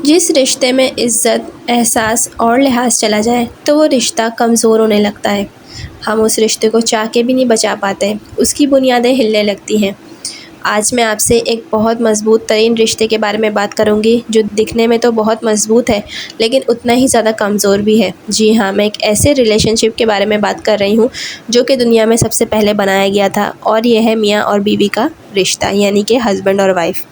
जिस रिश्ते में इज़्ज़त, एहसास और लिहाज़ चला जाए तो वो रिश्ता कमज़ोर होने लगता है। हम उस रिश्ते को चाह के भी नहीं बचा पाते, उसकी बुनियादें हिलने लगती हैं। आज मैं आपसे एक बहुत मज़बूत तरीन रिश्ते के बारे में बात करूंगी जो दिखने में तो बहुत मज़बूत है लेकिन उतना ही ज़्यादा कमज़ोर भी है। जी हाँ, मैं एक ऐसे रिलेशनशिप के बारे में बात कर रही हूँ जो कि दुनिया में सबसे पहले बनाया गया था, और यह है मियाँ और बीवी का रिश्ता, यानी कि हस्बैंड और वाइफ़।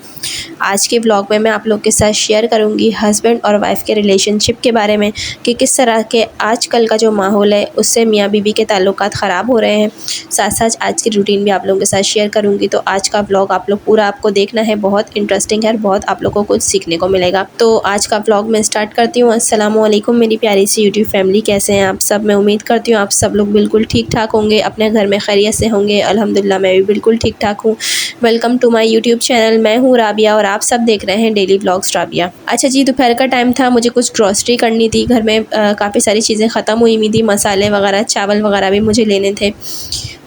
आज के व्लॉग में मैं आप लोग के साथ शेयर करूंगी हस्बैंड और वाइफ़ के रिलेशनशिप के बारे में कि किस तरह के आजकल का जो माहौल है उससे मियाँ बीवी के ताल्लुकात ख़राब हो रहे हैं। साथ साथ आज की रूटीन भी आप लोगों के साथ शेयर करूंगी। तो आज का व्लॉग आप लोग पूरा आपको देखना है, बहुत इंटरेस्टिंग है और बहुत आप लोगों को कुछ सीखने को मिलेगा। तो आज का व्लॉग मैं स्टार्ट करती हूँ। अस्सलाम वालेकुम मेरी प्यारी सी यूट्यूब फैमिली, कैसे हैं आप सब? मैं उम्मीद करती हूँ आप सब लोग बिल्कुल ठीक ठाक होंगे, अपने घर में खैरियत से होंगे। अल्हम्दुलिल्लाह मैं भी बिल्कुल ठीक ठाक हूँ। Welcome to my YouTube channel. मैं हूँ राबिया और आप सब देख रहे हैं डेली व्लॉग्स राबिया। अच्छा जी, दोपहर का टाइम था, मुझे कुछ ग्रॉसरी करनी थी। घर में काफ़ी सारी चीज़ें ख़त्म हुई थी, मसाले वगैरह, चावल वगैरह भी मुझे लेने थे।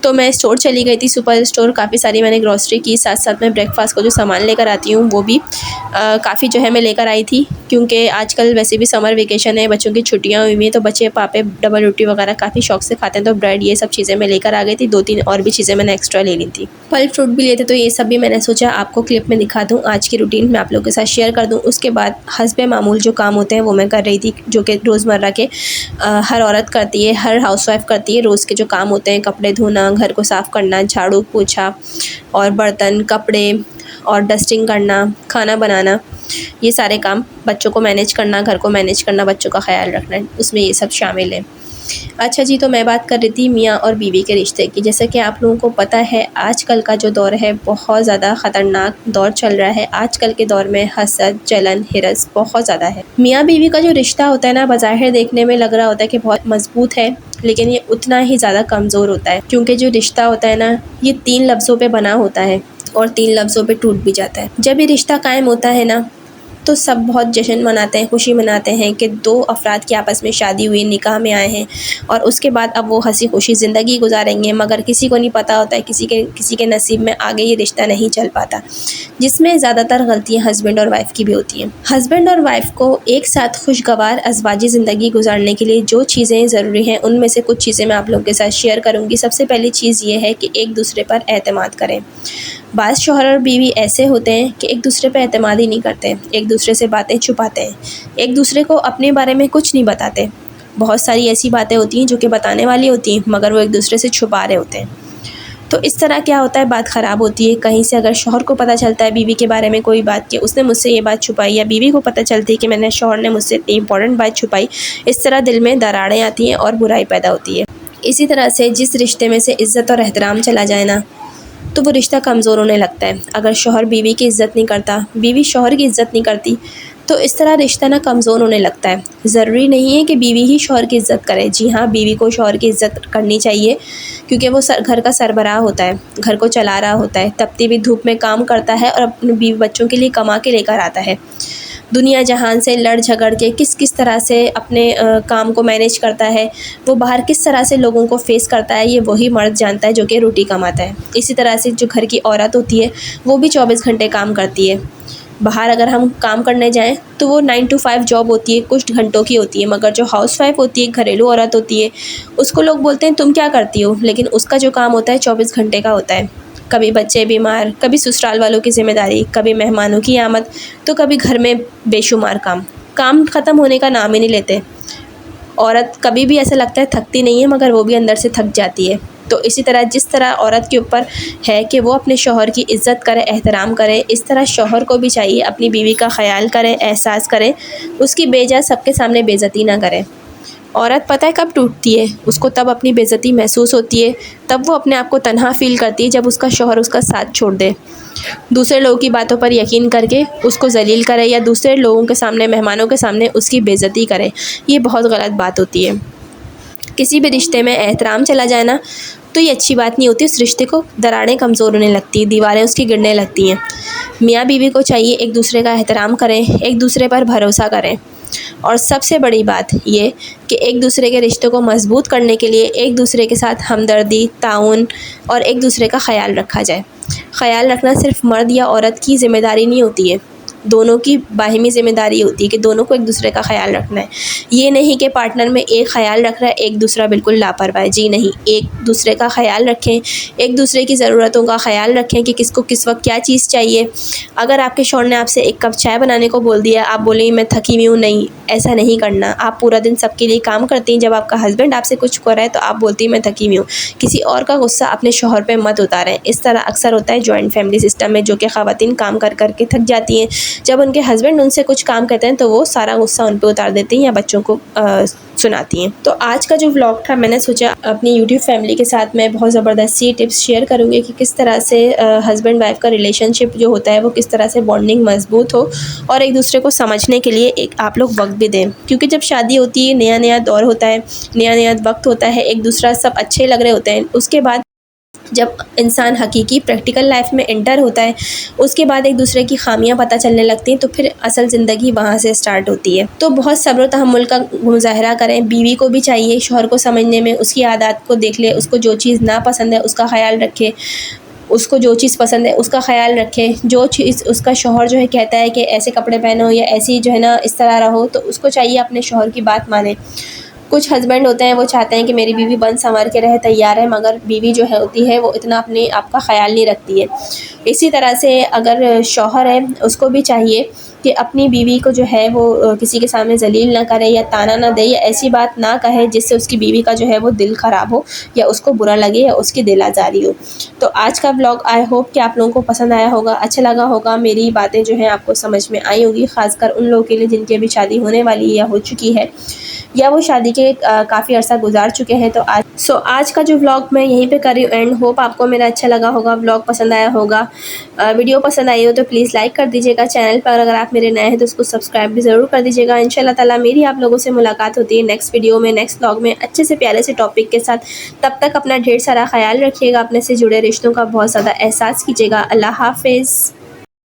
तो मैं स्टोर चली गई थी, सुपर स्टोर। काफ़ी सारी मैंने ग्रॉसरी की, साथ साथ मैं ब्रेकफास्ट को जो सामान लेकर आती हूँ वो भी काफ़ी जो है मैं लेकर आई थी, क्योंकि आजकल वैसे भी समर वेकेशन है, बच्चों की छुट्टियाँ हुई हुई हैं, तो बच्चे पापे डबल रोटी वगैरह काफ़ी शौक से खाते हैं। तो ब्रेड, ये सब चीज़ें मैं लेकर आ गई थी। 2-3 और भी चीज़ें मैंने एक्स्ट्रा ले ली थी। फल फ्रूट भी लेते, तो ये सब भी मैंने सोचा आपको क्लिप में दिखा दूँ, आज की रूटीन में आप लोगों के साथ शेयर कर दूँ। उसके बाद हस्बे मामूल जो काम होते हैं वो मैं कर रही थी, जो कि रोज़मर्रा के हर औरत करती है, हर हाउसवाइफ करती है। रोज़ के जो काम होते हैं, कपड़े धोना, घर को साफ़ करना, झाड़ू पोछा और बर्तन, कपड़े और डस्टिंग करना, खाना बनाना, ये सारे काम, बच्चों को मैनेज करना, घर को मैनेज करना, बच्चों का ख्याल रखना, उसमें ये सब शामिल है। अच्छा जी, तो मैं बात कर रही थी मियाँ और बीवी के रिश्ते की। जैसा कि आप लोगों को पता है, आजकल का जो दौर है बहुत ज़्यादा ख़तरनाक दौर चल रहा है। आजकल के दौर में हसद, जलन, हिरस बहुत ज़्यादा है। मियाँ बीवी का जो रिश्ता होता है ना, बज़ाहिर देखने में लग रहा होता है कि बहुत मज़बूत है, लेकिन ये उतना ही ज़्यादा कमज़ोर होता है, क्योंकि जो रिश्ता होता है ना, ये 3 लफ्ज़ों पे बना होता है और 3 लफ्ज़ों पे टूट भी जाता है। जब ये रिश्ता कायम होता है ना, तो सब बहुत जश्न मनाते हैं, खुशी मनाते हैं कि 2 अफ़राद की आपस में शादी हुई, निकाह में आए हैं और उसके बाद अब वो हँसी खुशी ज़िंदगी गुजारेंगे। मगर किसी को नहीं पता होता है, किसी के नसीब में आगे ये रिश्ता नहीं चल पाता, जिसमें ज़्यादातर गलतियाँ हस्बैंड और वाइफ़ की भी होती हैं। हस्बैंड और वाइफ़ को एक साथ खुशगवार अज़वाजी ज़िंदगी गुजारने के लिए जो चीज़ें ज़रूरी हैं, उनमें से कुछ चीज़ें मैं आप लोगों के साथ शेयर करूँगी। सबसे पहली चीज़ ये है कि एक दूसरे पर एतमाद करें। बाज़ शौहर और बीवी ऐसे होते हैं कि एक दूसरे पे एतमाद ही नहीं करते, एक दूसरे से बातें छुपाते हैं, एक दूसरे को अपने बारे में कुछ नहीं बताते। बहुत सारी ऐसी बातें होती हैं जो कि बताने वाली होती हैं, मगर वो एक दूसरे से छुपा रहे होते हैं। तो इस तरह क्या होता है, बात ख़राब होती है। कहीं से अगर शौहर को पता चलता है बीवी के बारे में कोई बात कि उसने मुझसे ये बात छुपाई, या बीवी को पता चलती है कि शौहर ने मुझसे इतनी इंपॉर्टेंट बात छुपाई, इस तरह दिल में दरारें आती हैं और बुराई पैदा होती है। इसी तरह से जिस रिश्ते में से इज़्ज़त और एहतराम चला जाए ना, तो वो रिश्ता कमज़ोर होने लगता है। अगर शौहर बीवी की इज़्ज़त नहीं करता, बीवी शौहर की इज़्ज़त नहीं करती, तो इस तरह रिश्ता ना कमज़ोर होने लगता है। ज़रूरी नहीं है कि बीवी ही शौहर की इज़्ज़त करे। जी हाँ, बीवी को शौहर की इज़्ज़त करनी चाहिए, क्योंकि वो घर का सरबराह होता है, घर को चला रहा होता है, तपती हुई धूप में काम करता है और अपने बीवी बच्चों के लिए कमा के लेकर आता है। दुनिया जहान से लड़ झगड़ के किस तरह से अपने काम को मैनेज करता है, वो बाहर किस तरह से लोगों को फेस करता है, ये वही मर्द जानता है जो कि रोटी कमाता है। इसी तरह से जो घर की औरत होती है वो भी 24 घंटे काम करती है। बाहर अगर हम काम करने जाएं तो वो 9 to 5 जॉब होती है, कुछ घंटों की होती है, मगर जो हाउसवाइफ होती है, घरेलू औरत होती है, उसको लोग बोलते हैं तुम क्या करती हो, लेकिन उसका जो काम होता है 24 घंटे का होता है। कभी बच्चे बीमार, कभी ससुराल वालों की ज़िम्मेदारी, कभी मेहमानों की आमद, तो कभी घर में बेशुमार काम ख़त्म होने का नाम ही नहीं लेते। औरत कभी भी ऐसा लगता है थकती नहीं है, मगर वो भी अंदर से थक जाती है। तो इसी तरह जिस तरह औरत के ऊपर है कि वो अपने शौहर की इज़्ज़त करे, एहतराम करे, इस तरह शौहर को भी चाहिए अपनी बीवी का ख्याल करे, एहसास करे, उसकी बेजा सबके सामने बेइज्जती ना करे। औरत पता है कब टूटती है, उसको तब अपनी बेइज्जती महसूस होती है, तब वो अपने आप को तन्हा फ़ील करती है जब उसका शौहर उसका साथ छोड़ दे, दूसरे लोगों की बातों पर यकीन करके उसको ज़लील करे, या दूसरे लोगों के सामने, मेहमानों के सामने उसकी बेइज्जती करे। ये बहुत गलत बात होती है। किसी भी रिश्ते में एहतराम चला जाए ना, तो ये अच्छी बात नहीं होती। उस रिश्ते को दरारें कमज़ोर होने लगती हैं, दीवारें उसकी गिरने लगती हैं। मियाँ बीवी को चाहिए एक दूसरे का एहतराम करें, एक दूसरे पर भरोसा करें, और सबसे बड़ी बात ये कि एक दूसरे के रिश्ते को मज़बूत करने के लिए एक दूसरे के साथ हमदर्दी, ताउन और एक दूसरे का ख्याल रखा जाए। ख्याल रखना सिर्फ मर्द या औरत की ज़िम्मेदारी नहीं होती है, दोनों की बाहिमी ज़िम्मेदारी होती है कि दोनों को एक दूसरे का ख्याल रखना है। ये नहीं कि पार्टनर में एक ख्याल रख रहा है, एक दूसरा बिल्कुल लापरवाह है। जी नहीं, एक दूसरे का ख्याल रखें, एक दूसरे की ज़रूरतों का ख्याल रखें कि किसको किस वक्त क्या चीज़ चाहिए। अगर आपके शौहर ने आपसे एक कप चाय बनाने को बोल दिया, आप बोलेंगी मैं थकी हुई हूँ, नहीं, ऐसा नहीं करना। आप पूरा दिन सबके लिए काम करती हैं, जब आपका हस्बैंड आपसे कुछ कर रहा है तो आप बोलती हैं मैं थकी हुई हूँ। किसी और का गुस्सा अपने शौहर पे मत उतारें। इस तरह अक्सर होता है जॉइंट फैमिली सिस्टम में, जो कि ख़वातीन काम कर कर के थक जाती हैं। जब उनके हस्बैंड उनसे कुछ काम कहते हैं तो वो सारा गुस्सा उन पे उतार देती हैं या बच्चों को सुनाती हैं। तो आज का जो व्लॉग था, मैंने सोचा अपनी यूट्यूब फैमिली के साथ मैं बहुत ज़बरदस्त सी टिप्स शेयर करूँगी कि किस तरह से हस्बैंड वाइफ का रिलेशनशिप जो होता है वो किस तरह से बॉन्डिंग मजबूत हो और एक दूसरे को समझने के लिए एक आप लोग वक्त भी दें। क्योंकि जब शादी होती है, नया नया दौर होता है, नया नया वक्त होता है, एक दूसरा सब अच्छे लग रहे होते हैं। उसके बाद जब इंसान हकीकी प्रैक्टिकल लाइफ में एंटर होता है, उसके बाद एक दूसरे की खामियां पता चलने लगती हैं, तो फिर असल ज़िंदगी वहाँ से स्टार्ट होती है। तो बहुत सब्र तहम्मुल का मुज़ाहरा करें। बीवी को भी चाहिए शौहर को समझने में, उसकी आदत को देख ले, उसको जो चीज़ ना पसंद है उसका ख्याल रखे, उसको जो चीज़ पसंद है उसका ख्याल रखें। जो चीज़ उसका शौहर जो है कहता है कि ऐसे कपड़े पहनो या ऐसी जो है ना इस तरह रहो, तो उसको चाहिए अपने शौहर की बात माने। कुछ हस्बैंड होते हैं वो चाहते हैं कि मेरी बीवी बन संवर के रहे, तैयार है, मगर बीवी जो है होती है वो इतना अपने आप का ख्याल नहीं रखती है। इसी तरह से अगर शौहर है, उसको भी चाहिए कि अपनी बीवी को जो है वो किसी के सामने ज़लील ना करे या ताना ना दे या ऐसी बात ना कहे जिससे उसकी बीवी का जो है वो दिल ख़राब हो या उसको बुरा लगे या उसकी दिल आज़ारी हो। तो आज का व्लॉग आई होप कि आप लोगों को पसंद आया होगा, अच्छा लगा होगा, मेरी बातें जो हैं आपको समझ में आई होगी, ख़ासकर उन लोगों के लिए जिनकी अभी शादी होने वाली है या हो चुकी है या वो शादी के काफ़ी अर्सा गुजार चुके हैं। तो आज का जो व्लॉग मैं यहीं पे कर रही हूँ एंड। होप आपको मेरा अच्छा लगा होगा, व्लॉग पसंद आया होगा। वीडियो पसंद आई हो तो प्लीज़ लाइक कर दीजिएगा। चैनल पर अगर आप मेरे नए हैं तो उसको सब्सक्राइब भी ज़रूर कर दीजिएगा। इंशाल्लाह ताला मेरी आप लोगों से मुलाकात होती है नेक्स्ट वीडियो में, नेक्स्ट व्लॉग में, अच्छे से प्यारे से टॉपिक के साथ। तब तक अपना ढेर सारा ख्याल रखिएगा, अपने से जुड़े रिश्तों का बहुत ज़्यादा एहसास कीजिएगा। अल्लाह हाफिज़।